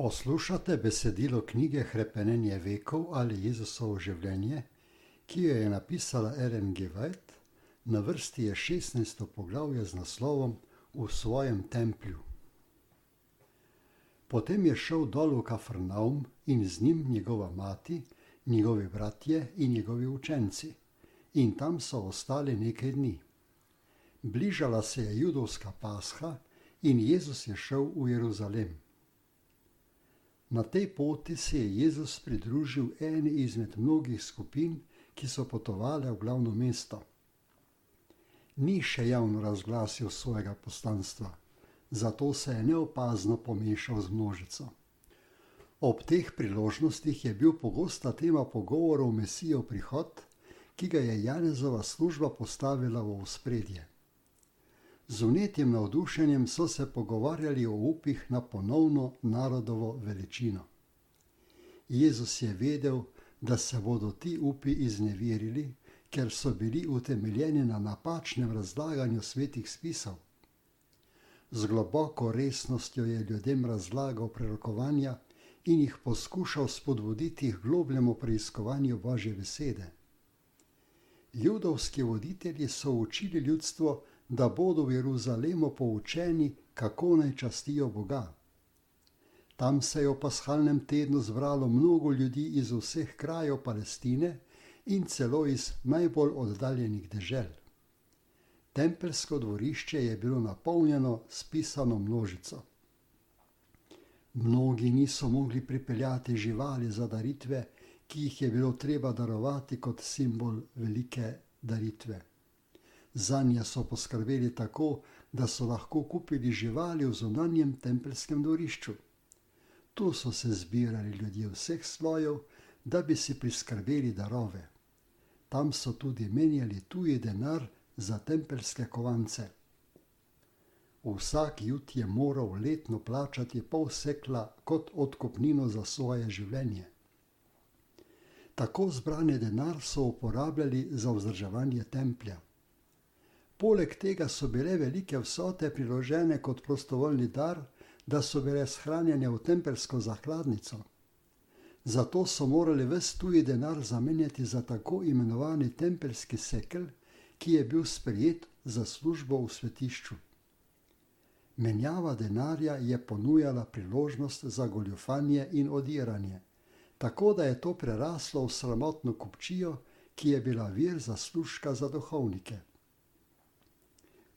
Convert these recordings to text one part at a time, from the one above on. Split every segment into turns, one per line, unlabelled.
Poslušate besedilo knjige Hrepenenje vekov ali Jezusovo življenje, ki jo je napisala Ellen G. White, na vrsti je 16. poglavje z naslovom V svojem templju. Potem je šel dol v Kafarnaum in z njim njegova mati, njegovi bratje in njegovi učenci, in tam so ostali nekaj dni. Bližala se je judovska pasha in Jezus je šel v Jeruzalem. Na tej poti se je Jezus pridružil eni izmed mnogih skupin, ki so potovale v glavno mesto. Ni še javno razglasil svojega poslanstva, zato se je neopazno pomešal z množico. Ob teh priložnostih je bil pogosta tema pogovorov Mesijev prihod, ki ga je Janezova služba postavila v ospredje. Z vnetjem navdušenjem so se pogovarjali o upih na ponovno narodovo veličino. Jezus je vedel, da se bodo ti upi izneverili, ker so bili utemeljeni na napačnem razlaganju svetih spisov. Z globoko resnostjo je ljudem razlagal prerokovanja in jih poskušal spodbuditi k globljemu preiskovanju Božje besede. Judovski voditelji so učili ljudstvo, da bodo v Jeruzalemu poučeni, kako naj častijo Boga. Tam se je v pashalnem tednu zbralo mnogo ljudi iz vseh krajev Palestine in celo iz najbolj oddaljenih dežel. Tempeljsko dvorišče je bilo napolnjeno s pisano množico. Mnogi niso mogli pripeljati živali za daritve, ki jih je bilo treba darovati kot simbol velike daritve. Zanje so poskrbeli tako, da so lahko kupili živali v zunanjem tempeljskem dvorišču. Tu so se zbirali ljudje vseh slojev, da bi si priskrbeli darove. Tam so tudi menjali tuji denar za tempeljske kovance. Vsak Jud je moral letno plačati pol sekla kot odkupnino za svoje življenje. Tako zbrani denar so uporabljali za vzdrževanje templja. Poleg tega so bile velike vsote priložene kot prostovoljni dar, da so bile shranjene v tempeljsko zakladnico. Zato so morali ves tuji denar zamenjati za tako imenovani tempeljski sekel, ki je bil sprejet za službo v svetišču. Menjava denarja je ponujala priložnost za goljufanje in odiranje, tako da je to preraslo v sramotno kupčijo, ki je bila vir zaslužka za duhovnike.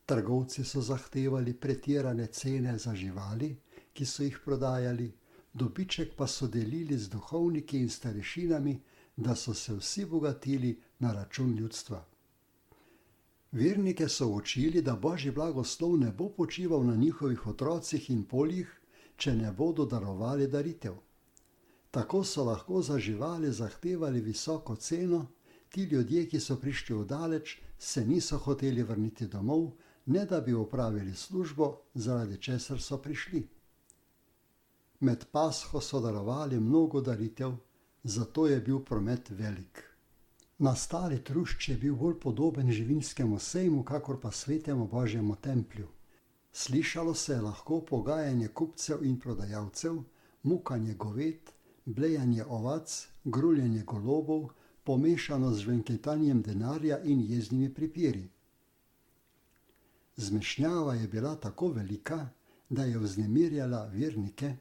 Trgovci so zahtevali pretirane cene za živali, ki so jih prodajali, dobiček pa so delili z duhovniki in starešinami, da so se vsi bogatili na račun ljudstva. Vernike so učili, da Božji blagoslov ne bo počival na njihovih otrocih in poljih, če ne bodo darovali daritev. Tako so lahko za živali zahtevali visoko ceno, ti ljudje, ki so prišli oddaleč, se niso hoteli vrniti domov, ne da bi opravili službo, zaradi česar so prišli. Med pasho so darovali mnogo daritev, zato je bil promet velik. Nastali trušč je bil bolj podoben živinskemu sejmu, kakor pa svetemu Božjemu templju. Slišalo se je lahko pogajanje kupcev in prodajalcev, mukanje goved, blejanje ovac, gruljenje golobov, pomešano z žvenketanjem denarja in jeznimi pripiri. Zmešnjava je bila tako velika, da je vznemirjala vernike,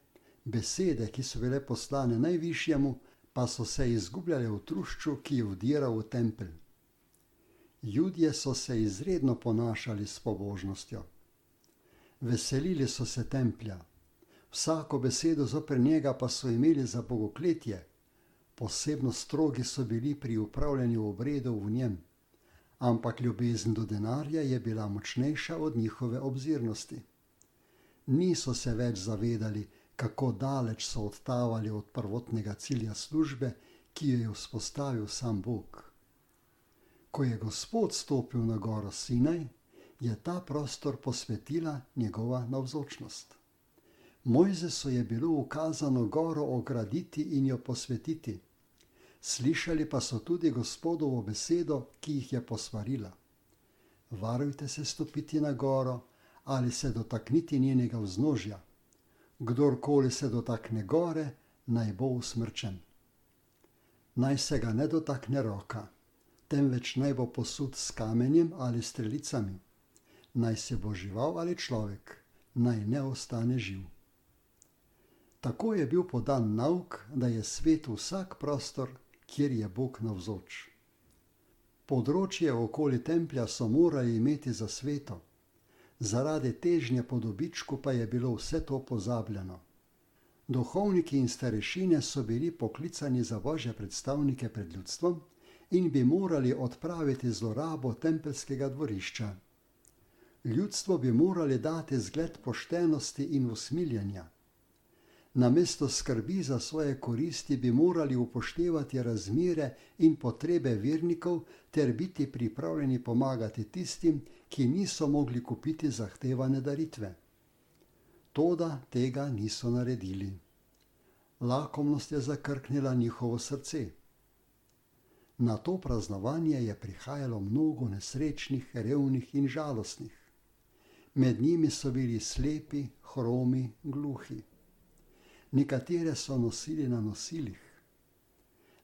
besede, ki so bile poslane najvišjemu, pa so se izgubljale v trušču, ki je vdiral v tempelj. Judje so se izredno ponašali s pobožnostjo. Veselili so se templja, vsako besedo zoper njega pa so imeli za bogokletje, posebno strogi so bili pri upravljanju obredov v njem. Ampak ljubezen do denarja je bila močnejša od njihove obzirnosti. Niso se več zavedali, kako daleč so odtavali od prvotnega cilja službe, ki jo je vzpostavil sam Bog. Ko je Gospod stopil na goro Sinaj, je ta prostor posvetila njegova navzočnost. Mojzesu je bilo ukazano goro ograditi in jo posvetiti. Slišali pa so tudi Gospodovo besedo, ki jih je posvarila. Varujte se stopiti na goro ali se dotakniti njenega vznožja. Kdorkoli se dotakne gore, naj bo usmrčen. Naj se ga ne dotakne roka, temveč naj bo posut s kamenjem ali strelicami. Naj se bo žival ali človek, naj ne ostane živ. Tako je bil podan nauk, da je svet vsak prostor, kjer je Bog navzoč. Področje okoli templja so morali imeti za sveto, zaradi težnje po dobičku pa je bilo vse to pozabljeno. Duhovniki in starešine so bili poklicani za božje predstavnike pred ljudstvom in bi morali odpraviti zlorabo tempeljskega dvorišča. Ljudstvo bi morali dati zgled poštenosti in usmiljenja. Namesto skrbi za svoje koristi bi morali upoštevati razmere in potrebe vernikov ter biti pripravljeni pomagati tistim, ki niso mogli kupiti zahtevane daritve. Toda tega niso naredili. Lakomnost je zakrknila njihovo srce. Na to praznovanje je prihajalo mnogo nesrečnih, revnih in žalostnih. Med njimi so bili slepi, hromi, gluhi. Nekatere so nosili na nosilih.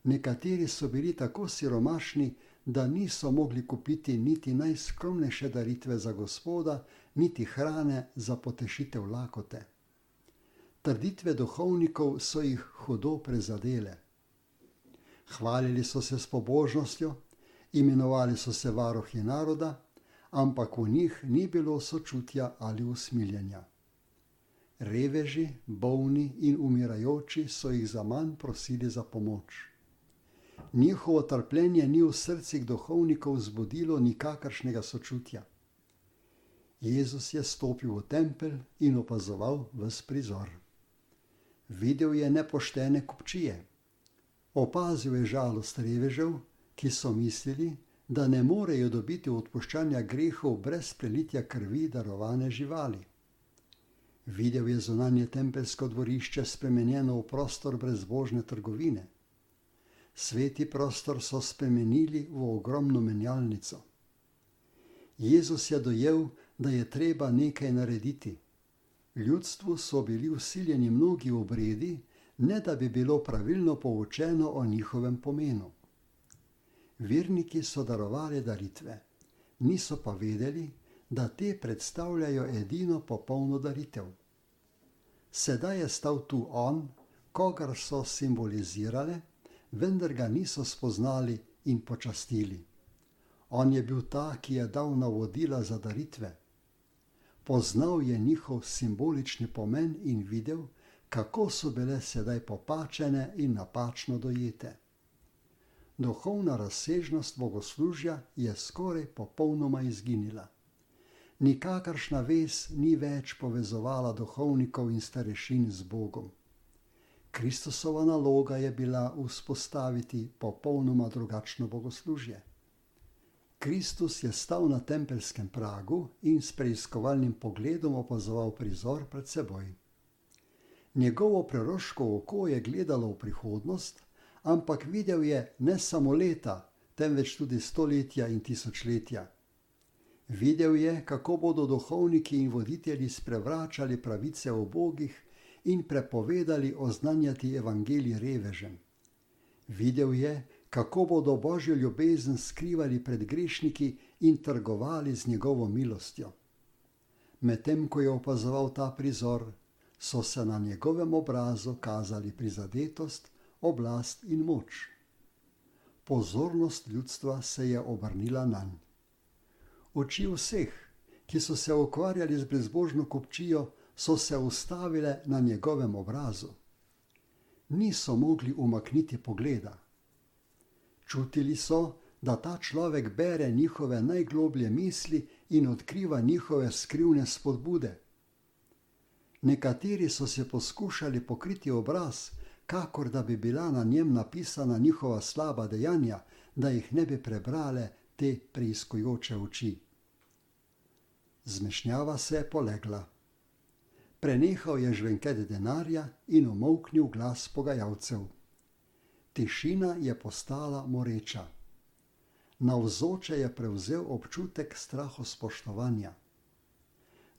Nekateri so bili tako siromašni, da niso mogli kupiti niti najskromnejše daritve za Gospoda, niti hrane za potešitev lakote. Trditve duhovnikov so jih hudo prizadele. Hvalili so se s pobožnostjo, imenovali so se varuhi naroda, ampak v njih ni bilo sočutja ali usmiljenja. Reveži, bolni in umirajoči so jih zaman prosili za pomoč. Njihovo trpljenje ni v srcih duhovnikov vzbudilo nikakršnega sočutja. Jezus je stopil v tempelj in opazoval ves prizor. Videl je nepoštene kupčije. Opazil je žalost revežev, ki so mislili, da ne morejo dobiti odpuščanja grehov brez prelitja krvi darovane živali. Videl je zunanje tempeljsko dvorišče spremenjeno v prostor brezbožne trgovine. Sveti prostor so spremenili v ogromno menjalnico. Jezus je dojel, da je treba nekaj narediti. Ljudstvu so bili vsiljeni mnogi obredi, ne da bi bilo pravilno poučeno o njihovem pomenu. Verniki so darovali daritve, niso pa vedeli, da te predstavljajo edino popolno daritev. Sedaj je stal tu on, kogar so simbolizirale, vendar ga niso spoznali in počastili. On je bil ta, ki je dal navodila za daritve. Poznal je njihov simbolični pomen in videl, kako so bile sedaj popačene in napačno dojete. Duhovna razsežnost bogoslužja je skoraj popolnoma izginila. Nikakršna vez ni več povezovala duhovnikov in starešin z Bogom. Kristusova naloga je bila vzpostaviti popolnoma drugačno bogoslužje. Kristus je stal na tempeljskem pragu in s preiskovalnim pogledom opazoval prizor pred seboj. Njegovo preroško oko je gledalo v prihodnost, ampak videl je ne samo leta, temveč tudi stoletja in tisočletja. Videl je, kako bodo duhovniki in voditelji sprevračali pravice ubogih in prepovedali oznanjati evangelij revežem. Videl je, kako bodo Božjo ljubezen skrivali pred grešniki in trgovali z njegovo milostjo. Medtem ko je opazoval ta prizor, so se na njegovem obrazu kazali prizadetost, oblast in moč. Pozornost ljudstva se je obrnila nanj. Oči vseh, ki so se ukvarjali z brezbožno kupčijo, so se ustavile na njegovem obrazu. Niso mogli umakniti pogleda. Čutili so, da ta človek bere njihove najgloblje misli in odkriva njihove skrivne spodbude. Nekateri so se poskušali pokriti obraz, kakor da bi bila na njem napisana njihova slaba dejanja, da jih ne bi prebrale te preiskujoče oči. Zmešnjava se je polegla. Prenehal je žvenket denarja in umolknil glas pogajalcev. Tišina je postala moreča. Navzoče je prevzel občutek strahospoštovanja.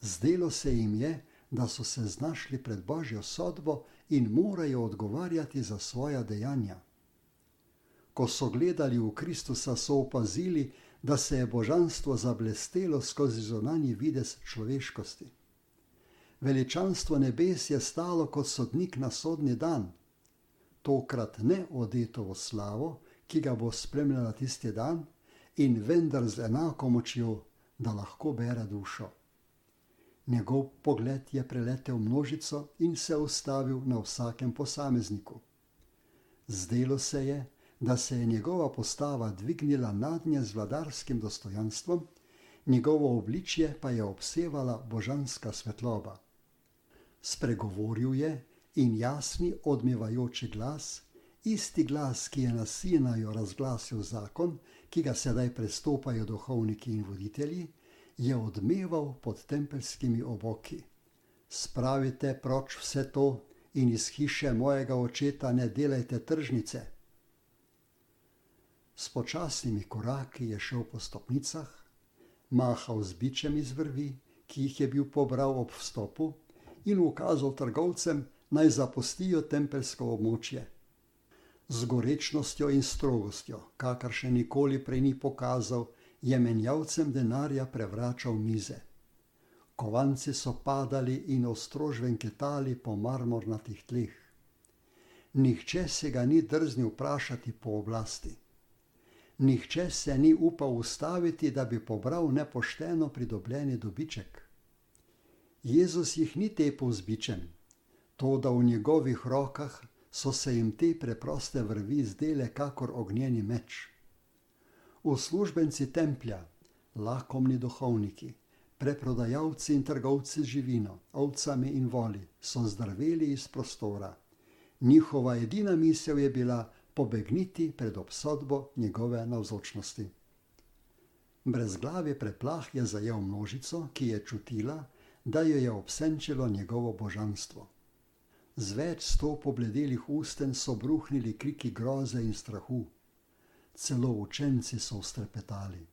Zdelo se jim je, da so se znašli pred Božjo sodbo in morajo odgovarjati za svoja dejanja. Ko so gledali v Kristusa, so opazili, da se je božanstvo zablestelo skozi zunanji videz človeškosti. Veličanstvo nebes je stalo kot sodnik na sodni dan, tokrat ne odeto v slavo, ki ga bo spremljala tisti dan, in vendar z enako močjo, da lahko bere dušo. Njegov pogled je preletel množico in se ustavil na vsakem posamezniku. Zdelo se je, da se je njegova postava dvignila nadnje z vladarskim dostojanstvom, njegovo obličje pa je obsevala božanska svetloba. Spregovoril je in jasni, odmevajoči glas, isti glas, ki je na Sinaju razglasil zakon, ki ga sedaj prestopajo duhovniki in voditelji, je odmeval pod tempelskimi oboki. Spravite proč vse to in iz hiše mojega očeta ne delajte tržnice. S počasnimi koraki je šel po stopnicah, mahal z bičem iz vrvi, ki jih je bil pobral ob vstopu, in ukazal trgovcem, naj zapustijo tempelsko območje. Z gorečnostjo in strogostjo, kakor še nikoli prej ni pokazal, je menjavcem denarja prevračal mize. Kovanci so padali in ostro žvenketali po marmornatih tleh. Nihče se ga ni drznil vprašati po oblasti. Nihče se ni upal ustaviti, da bi pobral nepošteno pridobljeni dobiček. Jezus jih ni tepel z bičem, toda v njegovih rokah so se jim te preproste vrvi zdele kakor ognjeni meč. Uslužbenci templja, lakomni duhovniki, preprodajalci in trgovci z živino, ovcami in voli so zdrveli iz prostora. Njihova edina misel je bila pobegniti pred obsodbo njegove navzočnosti. Brezglavi preplah je zajel množico, ki je čutila, da jo je obsenčilo njegovo božanstvo. Z več 100 pobledelih usten so bruhnili kriki groze in strahu. Celo učenci so vztrepetali.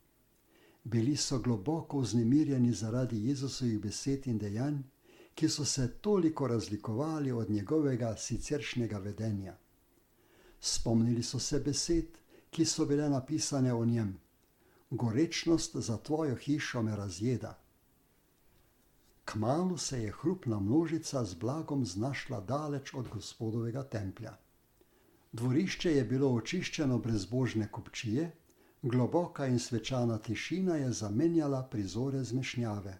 Bili so globoko vznemirjeni zaradi Jezusovih besed in dejanj, ki so se toliko razlikovali od njegovega siceršnjega vedenja. Spomnili so se besed, ki so bile napisane o njem. Gorečnost za tvojo hišo me razjeda. Kmalu se je hrupna množica z blagom znašla daleč od Gospodovega templja. Dvorišče je bilo očiščeno brez božne kupčije, globoka in svečana tišina je zamenjala prizore zmešnjave.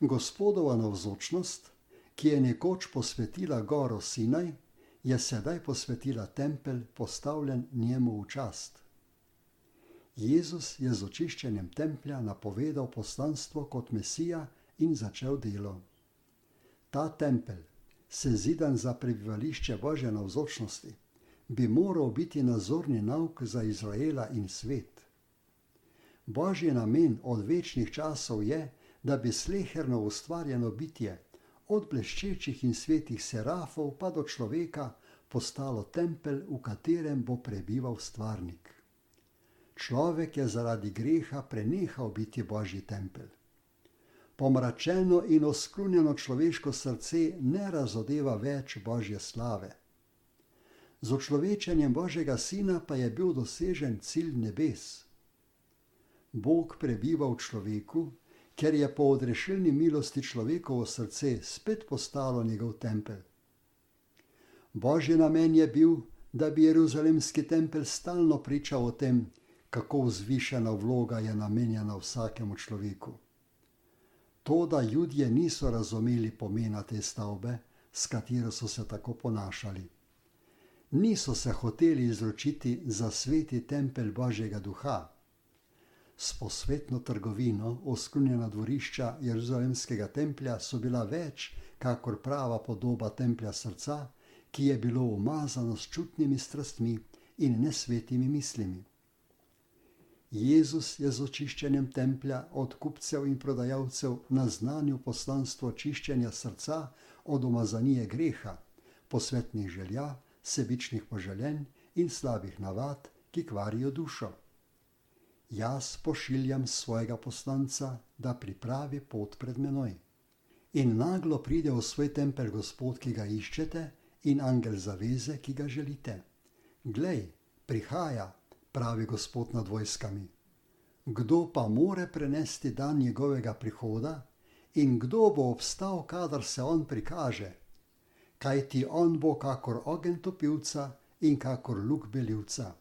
Gospodova navzočnost, ki je nekoč posvetila goro Sinaj, je sedaj posvetila tempelj, postavljen njemu v čast. Jezus je z očiščenjem templja napovedal poslanstvo kot Mesija in začel delo. Ta tempelj, sezidan za prebivališče Božje navzočnosti, bi moral biti nazorni nauk za Izraela in svet. Božji namen od večnih časov je, da bi sleherno ustvarjeno bitje, od bleščečih in svetih serafov pa do človeka, postalo tempelj, v katerem bo prebival stvarnik. Človek je zaradi greha prenehal biti Božji tempelj. Pomračeno in oskrunjeno človeško srce ne razodeva več Božje slave. Z očlovečenjem Božjega Sina pa je bil dosežen cilj nebes. Bog prebiva v človeku, ker je po odrešilni milosti človekovo srce spet postalo njegov tempelj. Božji namen je bil, da bi jeruzalemski tempelj stalno pričal o tem, kako vzvišena vloga je namenjena vsakemu človeku. To, da Judje niso razumeli pomena te stavbe, s katero so se tako ponašali. Niso se hoteli izročiti za sveti tempelj Božjega duha. S posvetno trgovino oskrunjena dvorišča jeruzalemskega templja so bila več kakor prava podoba templja srca, ki je bilo umazano s čutnimi strastmi in nesvetimi mislimi. Jezus je z očiščenjem templja od kupcev in prodajalcev naznanil poslanstvo čiščenja srca od umazanije greha, posvetnih želja, sebičnih poželjenj in slabih navad, ki kvarijo dušo. Jaz pošiljam svojega poslanca, da pripravi pot pred menoj. In naglo pride v svoj tempelj Gospod, ki ga iščete, in angel zaveze, ki ga želite. Glej, prihaja, pravi Gospod nad vojskami. Kdo pa more prenesti dan njegovega prihoda in kdo bo obstal, kadar se on prikaže? Kajti on bo kakor ogenj topilca in kakor luk belivca.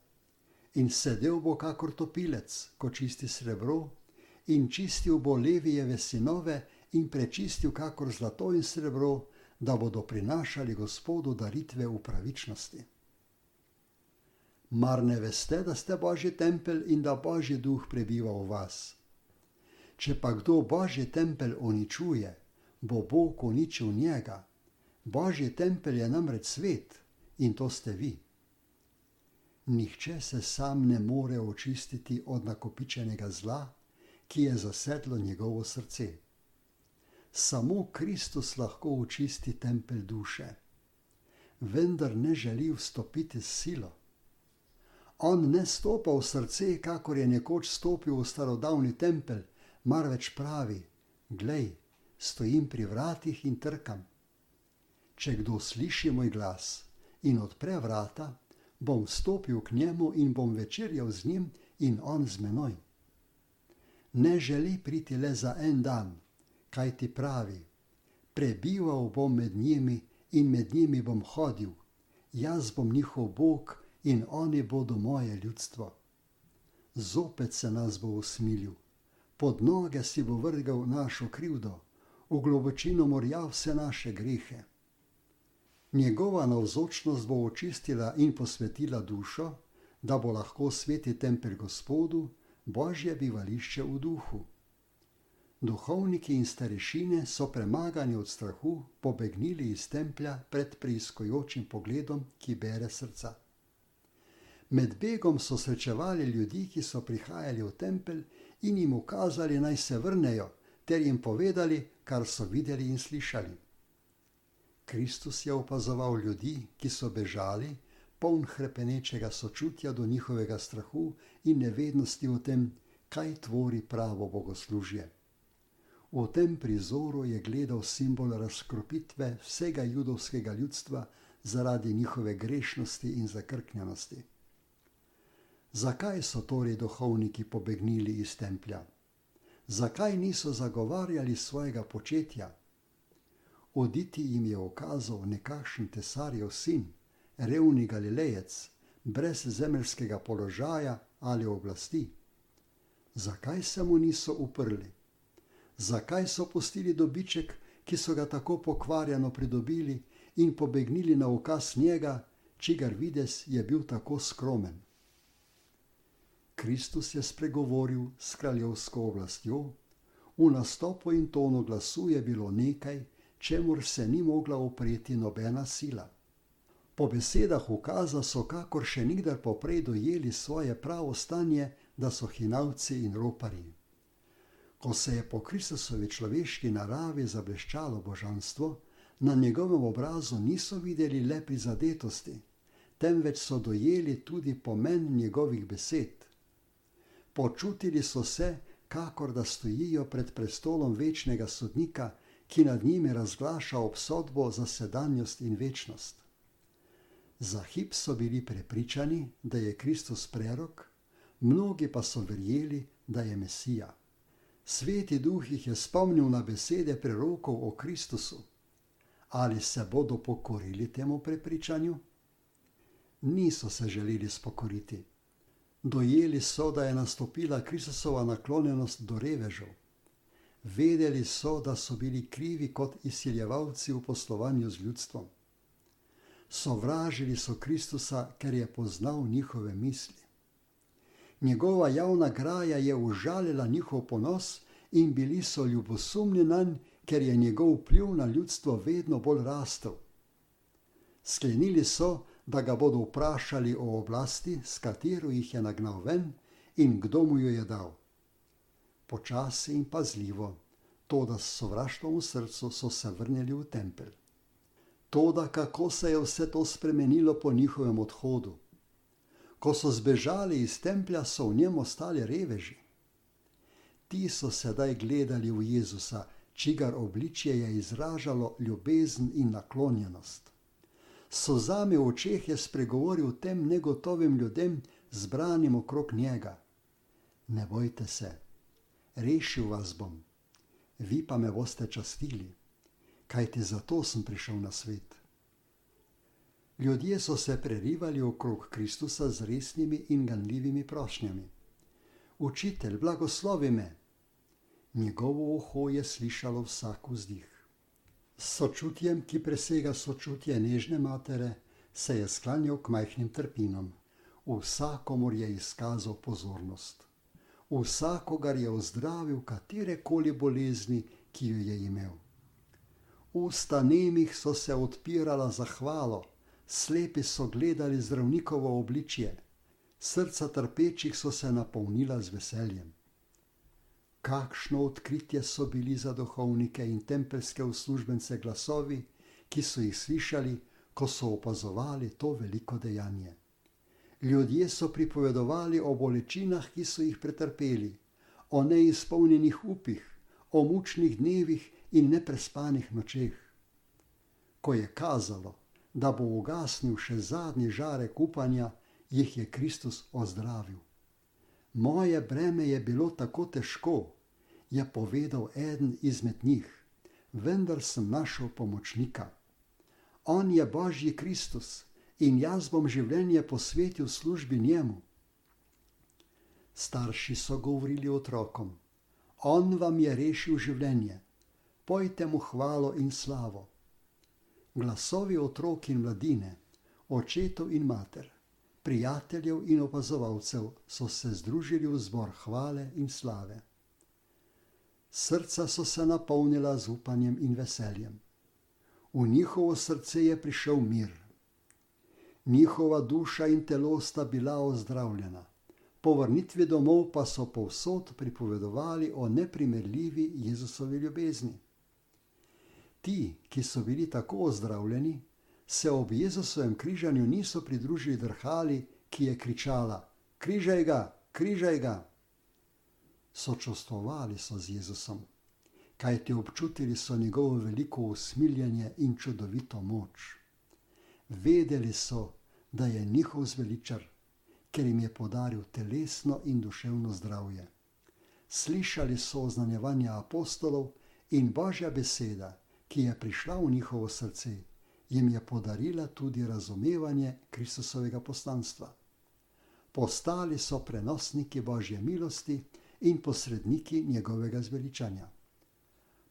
In sedel bo kakor topilec, ko čisti srebro, in čistil bo Levijeve sinove in prečistil kakor zlato in srebro, da bodo prinašali Gospodu daritve v pravičnosti. Mar ne veste, da ste Božji tempelj in da Božji duh prebiva v vas? Če pa kdo Božji tempelj uničuje, bo Bog uničil njega. Božji tempelj je namreč svet in to ste vi. Nihče se sam ne more očistiti od nakopičenega zla, ki je zasedlo njegovo srce. Samo Kristus lahko očisti tempelj duše, vendar ne želi vstopiti s silo. On ne stopa v srce, kakor je nekoč stopil v starodavni tempelj, marveč pravi: glej, stojim pri vratih in trkam. Če kdo sliši moj glas in odpre vrata, bom vstopil k njemu in bom večerjal z njim in on z menoj. Ne želi priti le za en dan, kaj ti pravi: prebival bom med njimi in med njimi bom hodil, jaz bom njihov Bog in oni bodo moje ljudstvo. Zopet se nas bo usmilil, pod noge si bo vrgal našo krivdo, v globočino morja vse naše grehe. Njegova navzočnost bo očistila in posvetila dušo, da bo lahko sveti tempelj Gospodu, Božje bivališče v duhu. Duhovniki in starešine so premagani od strahu pobegnili iz templja pred preiskojočim pogledom, ki bere srca. Med begom so srečevali ljudi, ki so prihajali v tempelj in jim ukazali, naj se vrnejo, ter jim povedali, kar so videli in slišali. Kristus je opazoval ljudi, ki so bežali, poln hrepenečega sočutja do njihovega strahu in nevednosti o tem, kaj tvori pravo bogoslužje. V tem prizoru je gledal simbol razkropitve vsega judovskega ljudstva zaradi njihove grešnosti in zakrknjenosti. Zakaj so torej duhovniki pobegnili iz templja? Zakaj niso zagovarjali svojega početja? Oditi jim je ukazal nekakšen tesarjev sin, revni Galilejec, brez zemeljskega položaja ali oblasti. Zakaj se mu niso uprli? Zakaj so pustili dobiček, ki so ga tako pokvarjeno pridobili, in pobegnili na ukaz njega, čigar videz je bil tako skromen? Kristus je spregovoril s kraljevsko oblastjo, v nastopu in tonu glasu je bilo nekaj, čemur se ni mogla upreti nobena sila. Po besedah ukaza so kakor še nikdar poprej dojeli svoje pravo stanje, da so hinavci in roparji. Ko se je po Kristusovi človeški naravi zableščalo božanstvo, na njegovem obrazu niso videli le prizadetosti, temveč so dojeli tudi pomen njegovih besed. Počutili so se, kakor da stojijo pred prestolom večnega sodnika, ki nad njimi razglaša obsodbo za sedanjost in večnost. Za hip so bili prepričani, da je Kristus prerok, mnogi pa so verjeli, da je Mesija. Sveti Duh jih je spomnil na besede prerokov o Kristusu. Ali se bodo pokorili temu prepričanju? Niso se želeli spokoriti. Dojeli so, da je nastopila Kristusova naklonjenost do revežev. Vedeli so, da so bili krivi kot izsiljevalci v poslovanju z ljudstvom. Sovražili so Kristusa, ker je poznal njihove misli. Njegova javna graja je užalila njihov ponos in bili so ljubosumni nanj, ker je njegov vpliv na ljudstvo vedno bolj rastel. Sklenili so, da ga bodo vprašali o oblasti, s katero jih je nagnal ven in kdo mu jo je dal. Počasi in pazljivo, toda s sovraštvom v srcu so se vrnili v tempelj. Toda kako se je vse to spremenilo po njihovem odhodu? Ko so zbežali iz templja, so v njem ostali reveži. Ti so sedaj gledali v Jezusa, čigar obličje je izražalo ljubezen in naklonjenost. S solzami v očeh je spregovoril tem negotovim ljudem, zbranim okrog njega. Ne bojte se, rešil vas bom, vi pa me boste častili, kajti zato sem prišel na svet. Ljudje so se prerivali okrog Kristusa z resnimi in ganljivimi prošnjami. Učitelj, blagoslovi me. Njegovo uho je slišalo vsak vzdih. S sočutjem, ki presega sočutje nežne matere, se je sklanjal k majhnim trpinom. Vsakomur je izkazal pozornost. Vsakogar je ozdravil katerekoli bolezni, ki jo je imel. Usta nemih so se odpirala za hvalo, slepi so gledali zdravnikovo obličje, srca trpečih so se napolnila z veseljem. Kakšno odkritje so bili za duhovnike in tempeljske uslužbence glasovi, ki so jih slišali, ko so opazovali to veliko dejanje. Ljudje so pripovedovali o bolečinah, ki so jih pretrpeli, o neizpolnjenih upih, o mučnih dnevih in neprespanih nočeh. Ko je kazalo, da bo ugasnil še zadnji žarek upanja, jih je Kristus ozdravil. Moje breme je bilo tako težko, je povedal eden izmed njih, vendar sem našel pomočnika. On je Božji Kristus in jaz bom življenje posvetil službi njemu. Starši so govorili otrokom, on vam je rešil življenje, pojte mu hvalo in slavo. Glasovi otrok in mladine, očetov in mater, prijateljev in opazovalcev so se združili v zbor hvale in slave. Srca so se napolnila z upanjem in veseljem. V njihovo srce je prišel mir. Njihova duša in telo sta bila ozdravljena. Po vrnitvi domov pa so povsod pripovedovali o neprimerljivi Jezusovi ljubezni. Ti, ki so bili tako ozdravljeni, se ob Jezusovem križanju niso pridružili drhali, ki je kričala: križaj ga, križaj ga! Sočustvovali so z Jezusom, kajti občutili so njegovo veliko usmiljenje in čudovito moč. Vedeli so, da je njihov zveličar, ker jim je podaril telesno in duševno zdravje. Slišali so oznanjevanja apostolov in Božja beseda, ki je prišla v njihovo srce, jim je podarila tudi razumevanje Kristusovega poslanstva. Postali so prenosniki Božje milosti in posredniki njegovega zveličanja.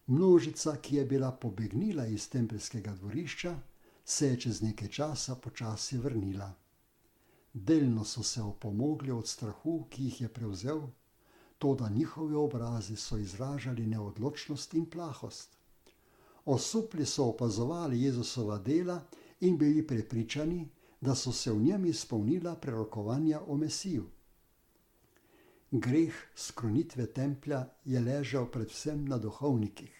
Množica, ki je bila pobegnila iz tempeljskega dvorišča, se je čez nekaj časa počasi vrnila. Delno so se opomogli od strahu, ki jih je prevzel, toda njihovi obrazi so izražali neodločnost in plahost. Osupli so opazovali Jezusova dela in bili prepričani, da so se v njem izpolnila prerokovanja o Mesiju. Greh skrunitve templja je ležal predvsem na duhovnikih.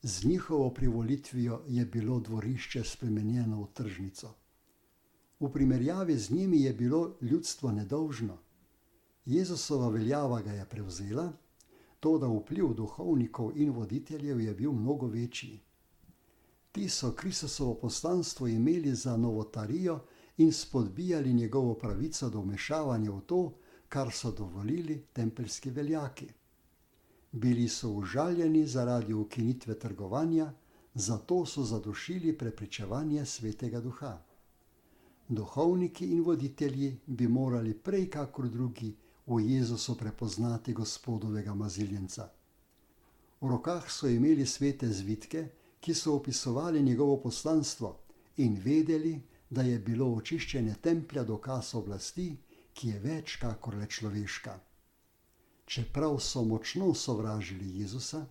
Z njihovo privolitvijo je bilo dvorišče spremenjeno v tržnico. V primerjavi z njimi je bilo ljudstvo nedolžno. Jezusova veljava ga je prevzela, toda vpliv duhovnikov in voditeljev je bil mnogo večji. Ti so Kristusovo poslanstvo imeli za novotarijo in spodbijali njegovo pravico do vmešavanja v to, kar so dovolili tempeljski veljaki. Bili so užaljeni zaradi ukinitve trgovanja, zato so zadušili prepričevanje Svetega Duha. Duhovniki in voditelji bi morali prej kakor drugi v Jezusu prepoznati Gospodovega maziljenca. V rokah so imeli svete zvitke, ki so opisovali njegovo poslanstvo in vedeli, da je bilo očiščenje templja dokaz oblasti, ki je več kakor le človeška. Čeprav so močno sovražili Jezusa,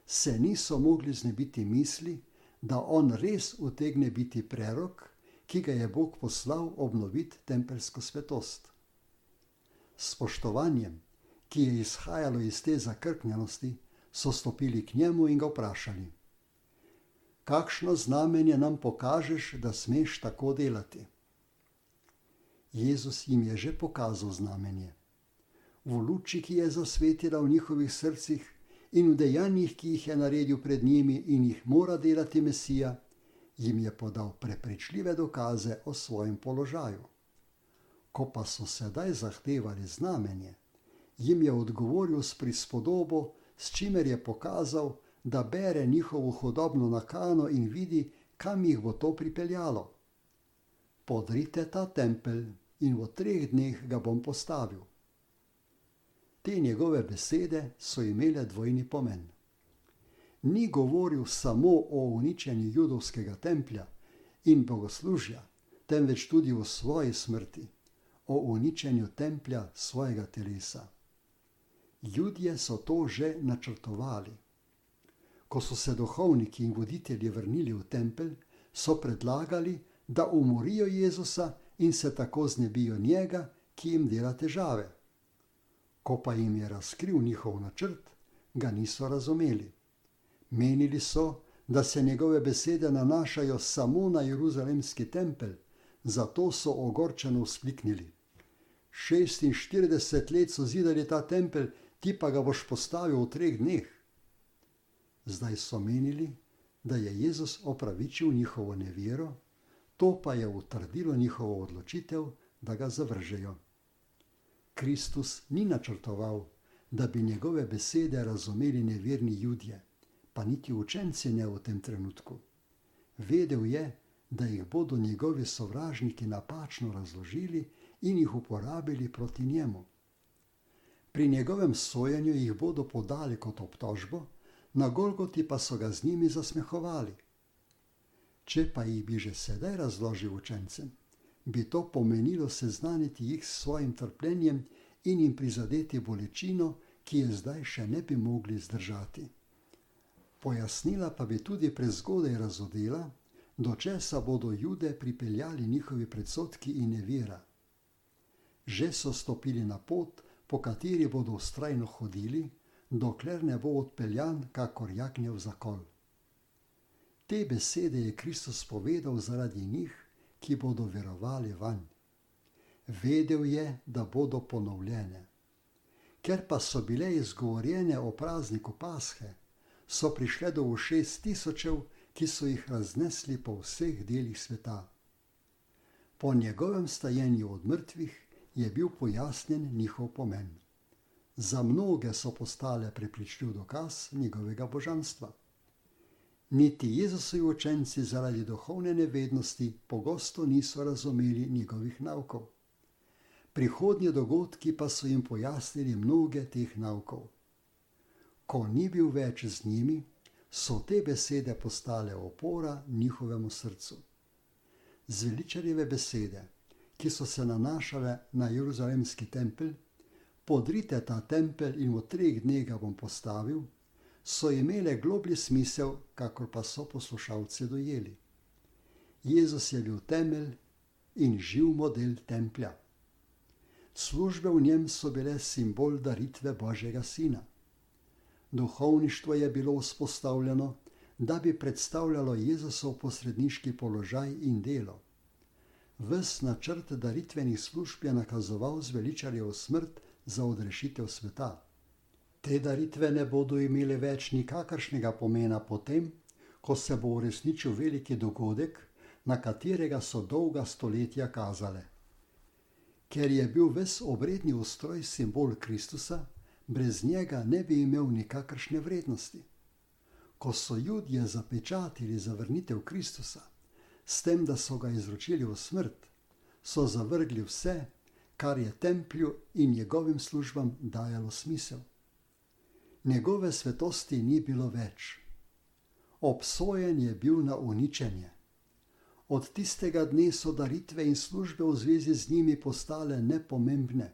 se niso mogli znebiti misli, da on res utegne biti prerok, ki ga je Bog poslal obnoviti tempeljsko svetost. S spoštovanjem, ki je izhajalo iz te zakrknjenosti, so stopili k njemu in ga vprašali: kakšno znamenje nam pokažeš, da smeš tako delati? Jezus jim je že pokazal znamenje. V luči, ki je zasvetila v njihovih srcih, in v dejanjih, ki jih je naredil pred njimi in jih mora delati Mesija, jim je podal prepričljive dokaze o svojem položaju. Ko pa so sedaj zahtevali znamenje, jim je odgovoril s prispodobo, s čimer je pokazal, da bere njihovo hudobno nakano in vidi, kam jih bo to pripeljalo. Podrite ta tempelj in v 3 dneh ga bom postavil. Te njegove besede so imele dvojni pomen. Ni govoril samo o uničenju judovskega templja in bogoslužja, temveč tudi o svoji smrti, o uničenju templja svojega telesa. Judje so to že načrtovali. Ko so se duhovniki in voditelji vrnili v tempelj, so predlagali, da umorijo Jezusa in se tako znebijo njega, ki jim dela težave. Ko pa jim je razkril njihov načrt, ga niso razumeli. Menili so, da se njegove besede nanašajo samo na jeruzalemski tempelj, zato so ogorčeno vzkliknili: 46 let so zidali ta tempelj, ti pa ga boš postavil v 3 dneh. Zdaj so menili, da je Jezus opravičil njihovo nevero, to pa je utrdilo njihovo odločitev, da ga zavržejo. Kristus ni načrtoval, da bi njegove besede razumeli neverni Judje, pa niti učenci ne v tem trenutku. Vedel je, da jih bodo njegovi sovražniki napačno razložili in jih uporabili proti njemu. Pri njegovem sojenju jih bodo podali kot obtožbo, na Golgoti pa so ga z njimi zasmehovali. Če pa jih bi že sedaj razložil učencem, bi to pomenilo seznaniti jih s svojim trpljenjem in jim prizadeti bolečino, ki je zdaj še ne bi mogli zdržati. Pojasnila pa bi tudi prezgodaj razodela, do česa bodo Jude pripeljali njihovi predsodki in nevera. Že so stopili na pot, po kateri bodo vztrajno hodili, dokler ne bo odpeljan kakor jagnjev zakol. Te besede je Kristus povedal zaradi njih, ki bodo verovali vanj. Vedel je, da bodo ponovljene. Ker pa so bile izgovorjene o prazniku Pashe, so prišle do ušes tisočev, ki so jih raznesli po vseh delih sveta. Po njegovem stajenju od mrtvih je bil pojasnjen njihov pomen. Za mnoge so postale prepričljiv dokaz njegovega božanstva. Niti Jezusovi učenci zaradi duhovne nevednosti pogosto niso razumeli njegovih naukov. Prihodnji dogodki pa so jim pojasnili mnoge teh naukov. Ko ni bil več z njimi, so te besede postale opora njihovemu srcu. Zveličarjeve besede, ki so se nanašale na jeruzalemski tempelj, podrite ta tempelj in v 3 dneh ga bom postavil, so imele globlji smisel, kakor pa so poslušalci dojeli. Jezus je bil temelj in živ model templja. Službe v njem so bile simbol daritve Božjega Sina. Duhovništvo je bilo vzpostavljeno, da bi predstavljalo Jezusov posredniški položaj in delo. Ves načrt daritvenih služb je nakazoval zveličarjev smrt za odrešitev sveta. Te daritve ne bodo imele več nikakršnega pomena potem, ko se bo uresničil veliki dogodek, na katerega so dolga stoletja kazale. Ker je bil ves obredni ustroj simbol Kristusa, brez njega ne bi imel nikakršne vrednosti. Ko so Judje zapečatili zavrnitev Kristusa, s tem, da so ga izročili v smrt, so zavrgli vse, kar je templju in njegovim službam dajalo smisel. Njegove svetosti ni bilo več. Obsojen je bil na uničenje. Od tistega dne so daritve in službe v zvezi z njimi postale nepomembne.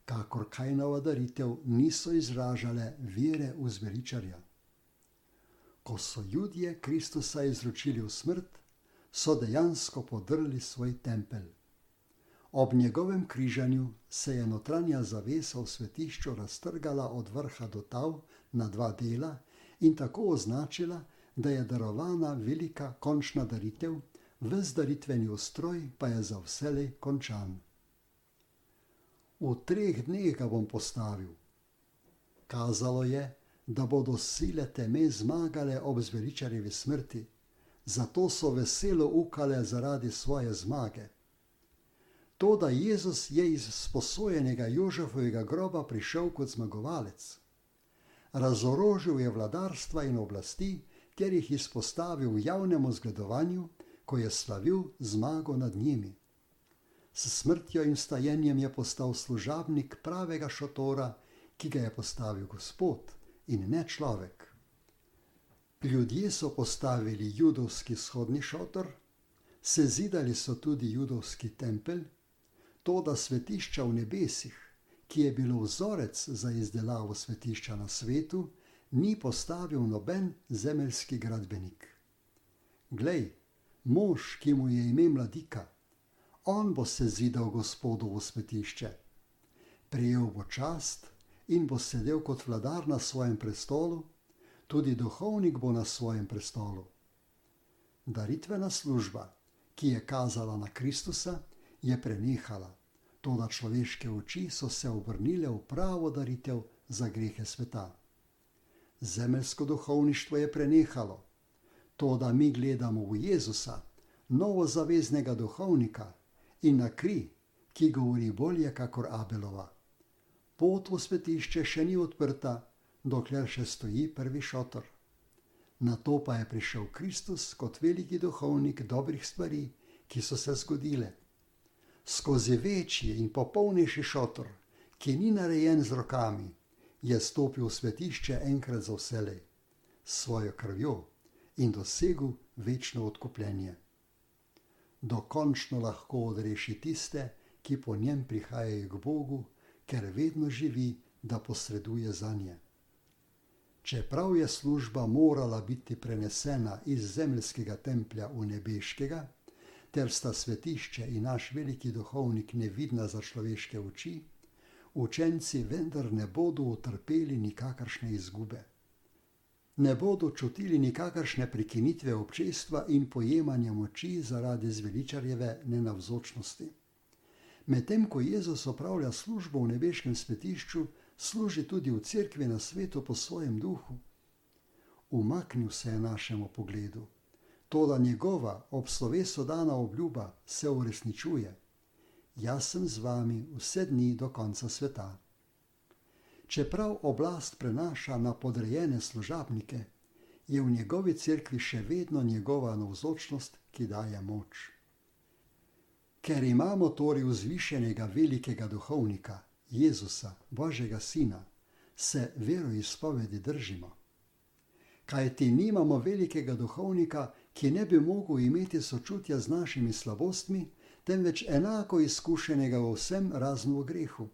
Kakor Kainova daritev niso izražale vere v zveličarja. Ko so Judje Kristusa izročili v smrt, so dejansko podrli svoj tempelj. Ob njegovem križanju se je notranja zavesa v svetišču raztrgala od vrha do tal na 2 dela in tako označila, da je darovana velika končna daritev, ves daritveni ustroj pa je za vselej končan. V 3 dneh ga bom postavil. Kazalo je, da bodo sile teme zmagale ob zveličarjevi smrti, zato so veselo ukale zaradi svoje zmage. Toda Jezus je iz sposojenega Jožefovega groba prišel kot zmagovalec. Razorožil je vladarstva in oblasti, ter jih izpostavil javnemu zgledovanju, ko je slavil zmago nad njimi. S smrtjo in vstajenjem je postal služabnik pravega šotora, ki ga je postavil Gospod in ne človek. Ljudje so postavili judovski shodni šotor, sezidali so tudi judovski tempelj, toda svetišča v nebesih, ki je bilo vzorec za izdelavo svetišča na svetu, ni postavil noben zemeljski gradbenik. Glej, mož, ki mu je ime Mladika, on bo sezidal Gospodovo svetišče. Prejel bo čast in bo sedel kot vladar na svojem prestolu, tudi duhovnik bo na svojem prestolu. Daritvena služba, ki je kazala na Kristusa, je prenehala, toda človeške oči so se obrnile v pravo daritev za grehe sveta. Zemeljsko duhovništvo je prenehalo, toda mi gledamo v Jezusa, novozaveznega duhovnika, in na kri, ki govori bolje kakor Abelova. Pot v svetišče še ni odprta, dokler še stoji prvi šotor. Nato pa je prišel Kristus kot veliki duhovnik dobrih stvari, ki so se zgodile. Skozi večji in popolnejši šotor, ki ni narejen z rokami, je stopil v svetišče enkrat za vselej, s svojo krvjo in dosegel večno odkupljenje. Dokončno lahko odreši tiste, ki po njem prihajajo k Bogu, ker vedno živi, da posreduje zanje. Čeprav je služba morala biti prenesena iz zemeljskega templja v nebeškega, ter sta svetišče in naš veliki duhovnik nevidna za človeške oči, učenci vendar ne bodo utrpeli nikakršne izgube. Ne bodo čutili nikakršne prekinitve občestva in pojemanja moči zaradi zveličarjeve nenavzočnosti. Medtem ko Jezus opravlja službo v nebeškem svetišču, služi tudi v cerkvi na svetu po svojem duhu. Umaknil se je našemu pogledu, toda njegova ob slovesu dana obljuba se uresničuje. Jaz sem z vami vse dni do konca sveta. Čeprav oblast prenaša na podrejene služabnike, je v njegovi cerkvi še vedno njegova navzočnost, ki daje moč. Ker imamo torej vzvišenega velikega duhovnika, Jezusa, Božjega Sina, se veroizpovedi držimo. Kajti nimamo velikega duhovnika, ki ne bi mogel imeti sočutja z našimi slabostmi, temveč enako izkušenega v vsem razen v grehu.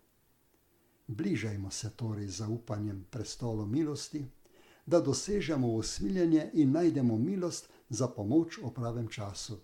Bližajmo se torej z zaupanjem prestolu milosti, da dosežemo usmiljenje in najdemo milost za pomoč v pravem času.